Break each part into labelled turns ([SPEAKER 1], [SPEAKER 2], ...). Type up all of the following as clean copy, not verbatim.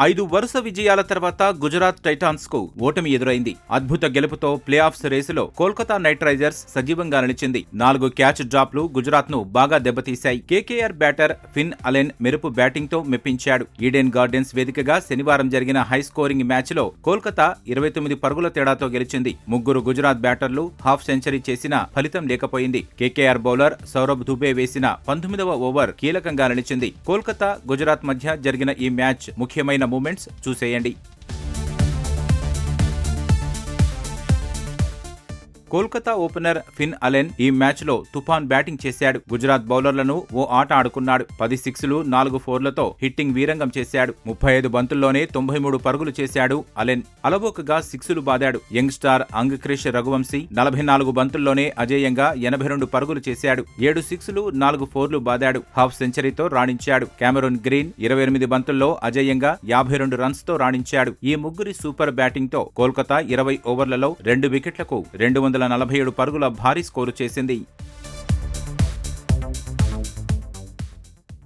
[SPEAKER 1] 5 వరుస విజయాల తర్వాత గుజరాత్ టైటాన్స్ కు ఓటమి ఎదురైంది. అద్భుత గెలుపుతో ప్లే ఆఫ్స్ రేసులో కోల్కతా నైట్ రైడర్స్ సజీవంగా నిలిచింది. 4 క్యాచ్ డ్రాప్లు గుజరాత్ ను బాగా దెబ్బతీశాయి. కేకేఆర్ బ్యాటర్ ఫిన్ అలెన్ మెరుపు బ్యాటింగ్ తో మెప్పించాడు. ఈడెన్ గార్డెన్స్ వేదికగా శనివారం జరిగిన హై స్కోరింగ్ మ్యాచ్ లో కోల్కతా 29 పరుగుల తేడాతో గెలిచింది. ముగ్గురు గుజరాత్ బ్యాటర్లు హాఫ్ సెంచరీ చేసినా ఫలితం లేకపోయింది. కేకేఆర్ బౌలర్ సౌరభ్ దుబే వేసిన 19వ ఓవర్ కీలకంగా నిలిచింది. కోల్కతా గుజరాత్ మధ్య జరిగిన ఈ మ్యాచ్ ముఖ్యమైన మూమెంట్స్ చూసేయండి. కోల్కతా ఓపెనర్ ఫిన్ అలెన్ ఈ మ్యాచ్ లో తుఫాన్ బ్యాటింగ్ చేశాడు. గుజరాత్ బౌలర్లను ఓ ఆట ఆడుకున్నాడు. 10 సిక్స్లు 4 ఫోర్లతో హిట్టింగ్ వీరంగం చేశాడు. 35 బంతుల్లోనే 93 పరుగులు చేశాడు అలెన్. అలవోకగా సిక్సులు బాదాడు. యంగ్ స్టార్ అంగ్ క్రిష్ రఘువంశీ 44 బంతుల్లోనే అజేయంగా 82 పరుగులు చేశాడు. 7 సిక్స్లు 4 ఫోర్లు బాదాడు. హాఫ్ సెంచరీతో రాణించాడు. కెమెరూన్ గ్రీన్ 28 బంతుల్లో అజేయంగా 52 రన్స్ తో రాణించాడు. ఈ ముగ్గురి సూపర్ బ్యాటింగ్ తో కోల్కతా 20 ఓవర్లలో 2 వికెట్లకు 247 పరుగుల భారీ స్కోరు చేసింది.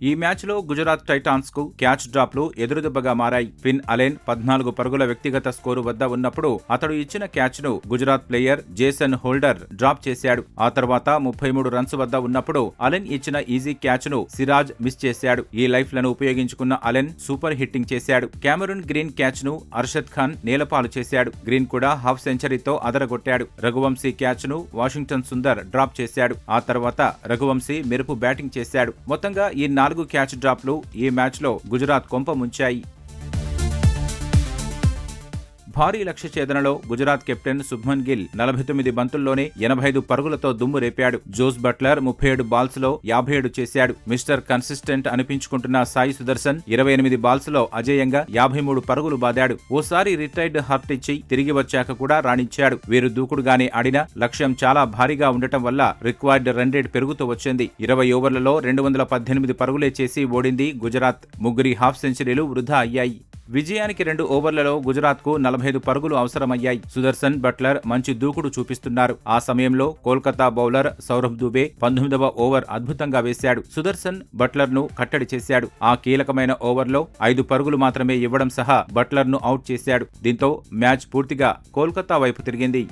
[SPEAKER 1] ఈ మ్యాచ్ లో గుజరాత్ టైటాన్స్ కు క్యాచ్ డ్రాప్లు ఎదురుదెబ్బగా మారాయి. ఫిన్ అలెన్ 14 పరుగుల వ్యక్తిగత స్కోరు వద్ద ఉన్నప్పుడు అతడు ఇచ్చిన క్యాచ్ ను Gujarat player Jason holder drop చేశాడు. ఆ తర్వాత 33 రన్స్ వద్ద ఉన్నప్పుడు అలెన్ ఇచ్చిన ఈజీ క్యాచ్ ను సిరాజ్ మిస్ చేశాడు. ఈ లైఫ్ లను ఉపయోగించుకున్న అలెన్ సూపర్ హిట్టింగ్ చేశాడు. కెమెరూన్ గ్రీన్ క్యాచ్ ను అర్షద్ ఖాన్ నేలపాలు చేశాడు. గ్రీన్ కూడా హాఫ్ సెంచరీతో అదరగొట్టాడు. రఘువంశీ క్యాచ్ ను వాషింగ్టన్ సుందర్ డ్రాప్ చేశాడు. ఆ తర్వాత రఘువంశీ మెరుపు బ్యాటింగ్ చేశాడు. మొత్తంగా ఈ 4 క్యాచ్ డ్రాప్లు ఈ మ్యాచ్ లో గుజరాత్ కొంప ముంచాయి. భారీ లక్ష్య ఛేదనలో గుజరాత్ కెప్టెన్ శుభ్మన్ గిల్ 49 బంతుల్లోనే 85 పరుగులతో దుమ్ము రేపాడు. జోస్ బట్లర్ 37 బాల్స్ లో 57 చేశాడు. మిస్టర్ కన్సిస్టెంట్ అనిపించుకుంటున్న సాయి సుదర్శన్ 28 బాల్స్ లో అజేయంగా 53 పరుగులు బాదాడు. ఓసారి రిటైర్డ్ హర్ట్ ఇచ్చి తిరిగి వచ్చాక కూడా రాణించాడు. వీరు దూకుడుగానే ఆడినా లక్ష్యం చాలా భారీగా ఉండటం వల్ల రిక్వైర్డ్ రన్ రేట్ పెరుగుతూ వచ్చింది. 20 ఓవర్లలో 218 పరుగులే చేసి ఓడింది గుజరాత్. ముగ్గురి హాఫ్ సెంచరీలు వృధా అయ్యాయి. విజయానికి 2 ఓవర్లలో గుజరాత్ కు 45 పరుగులు అవసరమయ్యాయి. సుదర్శన్ బట్లర్ మంచి దూకుడు చూపిస్తున్నారు. ఆ సమయంలో కోల్కతా బౌలర్ సౌరభ్ దుబే 19వ ఓవర్ అద్భుతంగా వేశాడు. సుదర్శన్ బట్లర్ ను కట్టడి చేశాడు. ఆ కీలకమైన ఓవర్లో 5 పరుగులు మాత్రమే ఇవ్వడం సహా బట్లర్ ను అవుట్ చేశాడు. దీంతో మ్యాచ్ పూర్తిగా కోల్కతా వైపు తిరిగింది.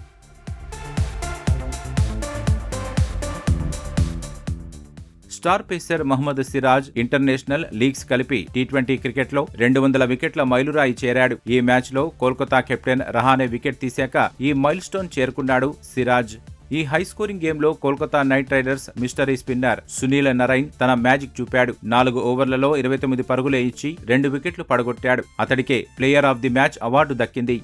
[SPEAKER 1] Star pacer Mohammed Siraj international leagues కలిపి టీ20 క్రికెట్ లో 200 వికెట్ల మైలురాయి చేరాడు. ఈ మ్యాచ్ లో కోల్కతా కెప్టెన్ రహానే వికెట్ తీశాక ఈ మైల్ స్టోన్ చేరుకున్నాడు సిరాజ్. ఈ హై స్కోరింగ్ గేమ్ లో Kolkata Knight Riders mystery spinner Sunil Narine తన మ్యాజిక్ చూపాడు. 4 ఓవర్లలో 29 పరుగులే ఇచ్చి 2 వికెట్లు పడగొట్టాడు. అతడికే player of the match award దక్కింది.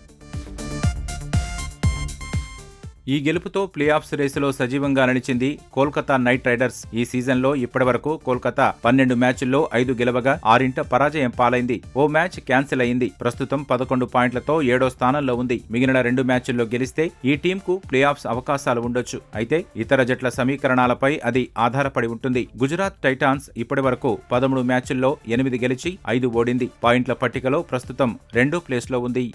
[SPEAKER 1] ఈ గెలుపుతో ప్లే ఆఫ్స్ రేసులో సజీవంగా నిలిచింది కోల్కతా నైట్ రైడర్స్. ఈ సీజన్లో ఇప్పటివరకు కోల్కతా 12 మ్యాచ్ల్లో 5 గెలవగా 6 పరాజయం పాలైంది. ఓ మ్యాచ్ క్యాన్సిల్ అయింది. ప్రస్తుతం 11 పాయింట్లతో 7వ స్థానంలో ఉంది. మిగిలిన 2 మ్యాచ్ల్లో గెలిస్తే ఈ టీంకు ప్లే ఆఫ్స్ అవకాశాలు ఉండొచ్చు. అయితే ఇతర జట్ల సమీకరణాలపై అది ఆధారపడి ఉంటుంది. గుజరాత్ టైటాన్స్ ఇప్పటివరకు 13 మ్యాచ్ల్లో 8 గెలిచి 5 ఓడింది. పాయింట్ల పట్టికలో ప్రస్తుతం 2వ ప్లేస్లో ఉంది.